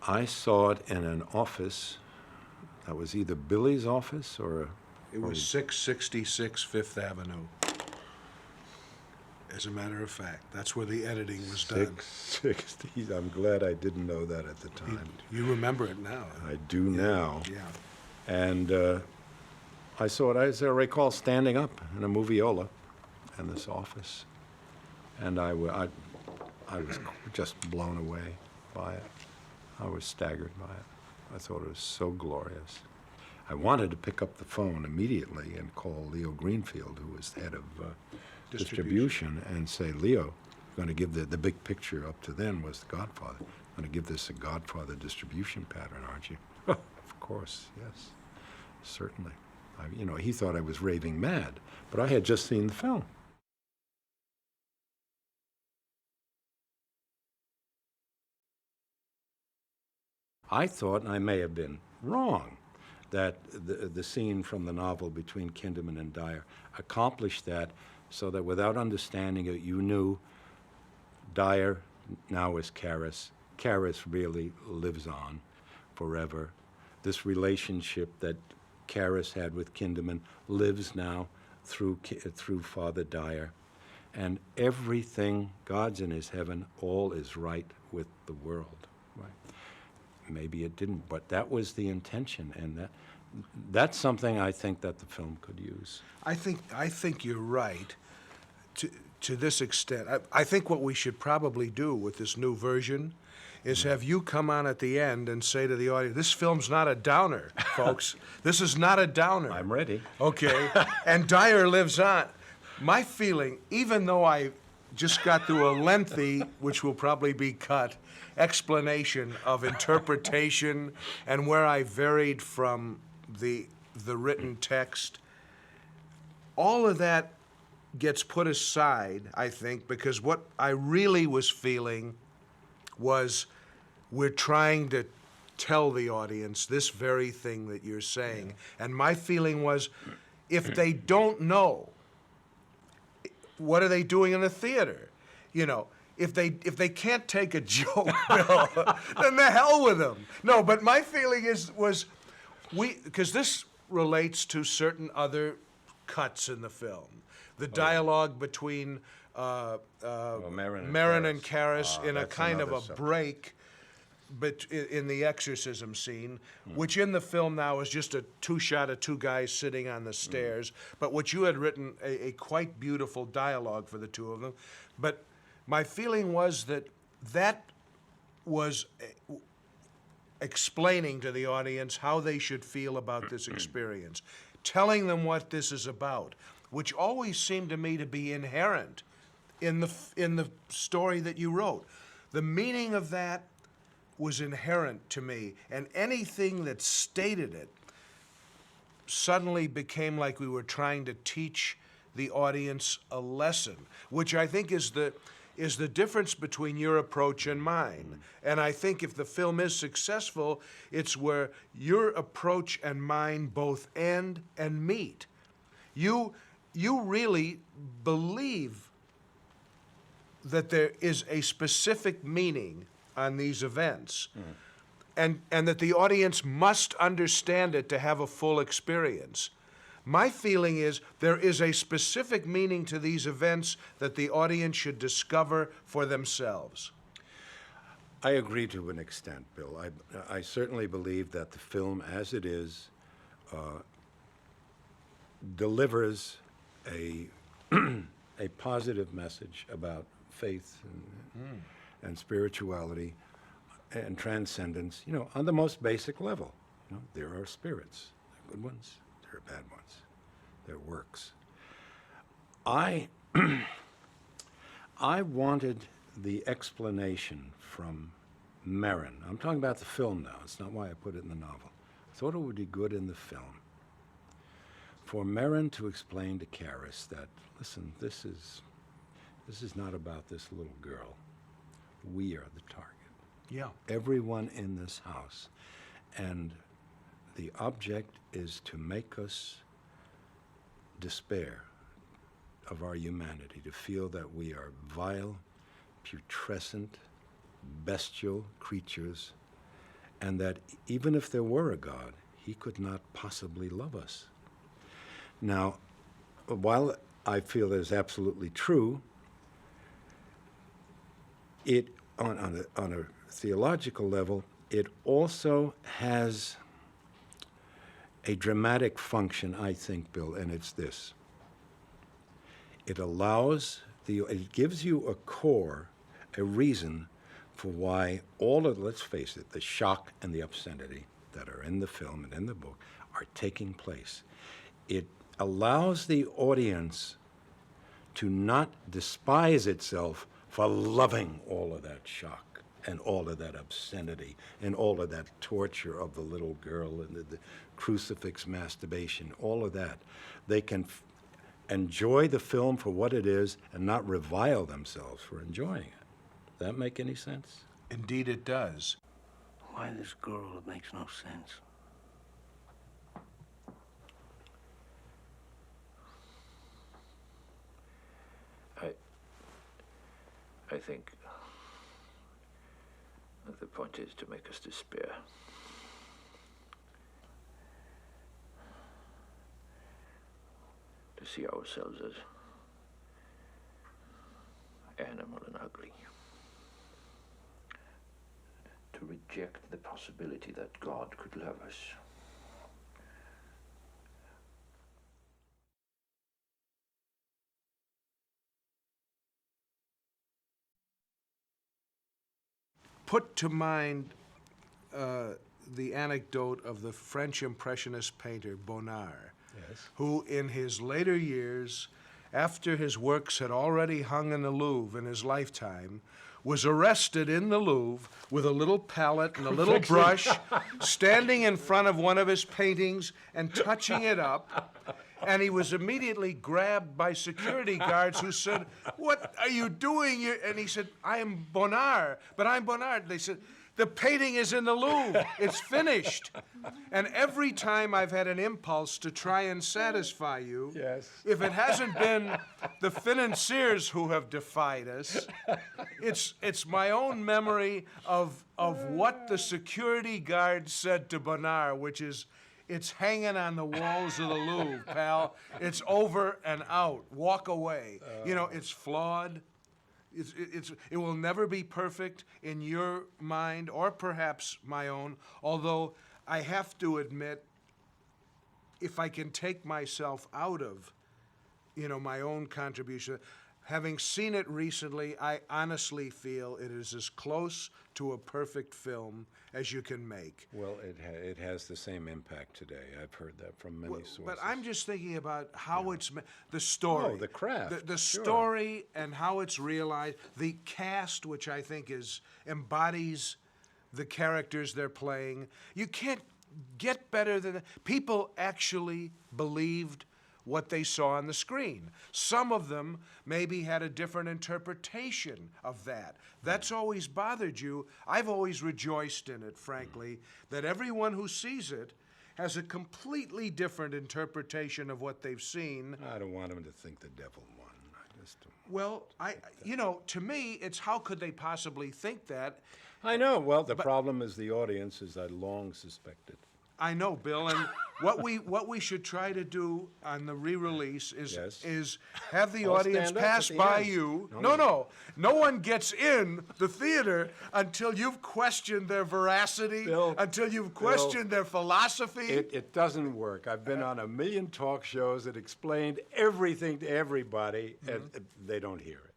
I saw it in an office that was either Billy's office or... It was 666 Fifth Avenue. As a matter of fact, that's where the editing was done. 660. I'm glad I didn't know that at the time. You remember it now. I do now. Yeah. And I saw it, as I recall, standing up in a moviola in this office. And I was just blown away by it. I was staggered by it. I thought it was so glorious. I wanted to pick up the phone immediately and call Leo Greenfield, who was the head of distribution, and say, Leo, I'm going to give the big picture up to then was The Godfather. I'm going to give this a Godfather distribution pattern, aren't you? Of course, yes, certainly. He thought I was raving mad, but I had just seen the film. I thought, and I may have been wrong, that the scene from the novel between Kinderman and Dyer accomplished that so that without understanding it, you knew Dyer now is Karras. Karras really lives on forever. This relationship that Karras had with Kinderman lives now through Father Dyer. And everything, God's in his heaven, all is right with the world. Right? Maybe it didn't, but that was the intention, and that's something I think that the film could use. I think you're right to this extent. I think what we should probably do with this new version is have you come on at the end and say to the audience, this film's not a downer, folks. This is not a downer. I'm ready. Okay, and Dyer lives on. My feeling, even though I just got through a lengthy, which will probably be cut, explanation of interpretation and where I varied from the written text, all of that gets put aside, I think, because what I really was feeling was we're trying to tell the audience this very thing that you're saying. Yeah. And my feeling was, if they don't know, what are they doing in the theater? If they can't take a joke, Bill, then the hell with them. No, but my feeling was because this relates to certain other cuts in the film. The dialogue between Marin and Karras in a kind of a break in the exorcism scene, which in the film now is just a two-shot of two guys sitting on the stairs, but which you had written a quite beautiful dialogue for the two of them. But my feeling was that was explaining to the audience how they should feel about this experience, telling them what this is about, which always seemed to me to be inherent in the story that you wrote. The meaning of that was inherent to me, and anything that stated it suddenly became like we were trying to teach the audience a lesson, which I think is the difference between your approach and mine. And I think if the film is successful, it's where your approach and mine both end and meet. You really believe that there is a specific meaning on these events, and that the audience must understand it to have a full experience. My feeling is there is a specific meaning to these events that the audience should discover for themselves. I agree to an extent, Bill. I certainly believe that the film, as it is, delivers a positive message about faith and spirituality and transcendence, on the most basic level. There are spirits, there are good ones, there are bad ones, there are works. I wanted the explanation from Marin. I'm talking about the film now. It's not why I put it in the novel. I thought it would be good in the film for Marin to explain to Karras that, listen, this is not about this little girl. We are the target. Yeah. Everyone in this house. And the object is to make us despair of our humanity, to feel that we are vile, putrescent, bestial creatures, and that even if there were a God, he could not possibly love us. Now, while I feel that is absolutely true, it, on a theological level, it also has a dramatic function, I think, Bill, and it's this. It it gives you a core, a reason for why all of, let's face it, the shock and the obscenity that are in the film and in the book are taking place. It allows the audience to not despise itself for loving all of that shock and all of that obscenity and all of that torture of the little girl and the crucifix masturbation, all of that. They can enjoy the film for what it is and not revile themselves for enjoying it. That make any sense? Indeed it does. Why this girl? It makes no sense. I think that the point is to make us despair. To see ourselves as animal and ugly. To reject the possibility that God could love us. Put to mind the anecdote of the French Impressionist painter Bonnard, Yes. who in his later years, after his works had already hung in the Louvre in his lifetime, was arrested in the Louvre with a little palette and a little brush, standing in front of one of his paintings and touching it up. And he was immediately grabbed by security guards who said, "What are you doing?" And he said, "I am Bonnard, but I'm Bonnard." They said, "The painting is in the Louvre. It's finished." And every time I've had an impulse to try and satisfy you, Yes. if it hasn't been the financiers who have defied us, it's my own memory of what the security guard said to Bonnard, which is, "It's hanging on the walls of the Louvre, pal. It's over and out. Walk away." You know, it's flawed. It will never be perfect in your mind or perhaps my own, although I have to admit, if I can take myself out of, my own contribution, having seen it recently, I honestly feel it is as close to a perfect film as you can make. Well, it has the same impact today. I've heard that from many sources. But I'm just thinking about how it's the story. Oh, the craft, The sure. story and how it's realized. The cast, which I think embodies the characters they're playing. You can't get better than that. People actually believed what they saw on the screen. Some of them maybe had a different interpretation of that. That's always bothered you. I've always rejoiced in it, frankly, that everyone who sees it has a completely different interpretation of what they've seen. I don't want them to think the devil won. I just don't. Well, to me, it's how could they possibly think that? I know. Well, the problem is the audience, as I long suspected. I know, Bill, and what we should try to do on the re-release Yes. is have the I'll audience stand up pass at the by end. you. No. No one gets in the theater until you've questioned their veracity, Bill, until you've questioned their philosophy. It doesn't work. I've been on a million talk shows that explained everything to everybody, and they don't hear it.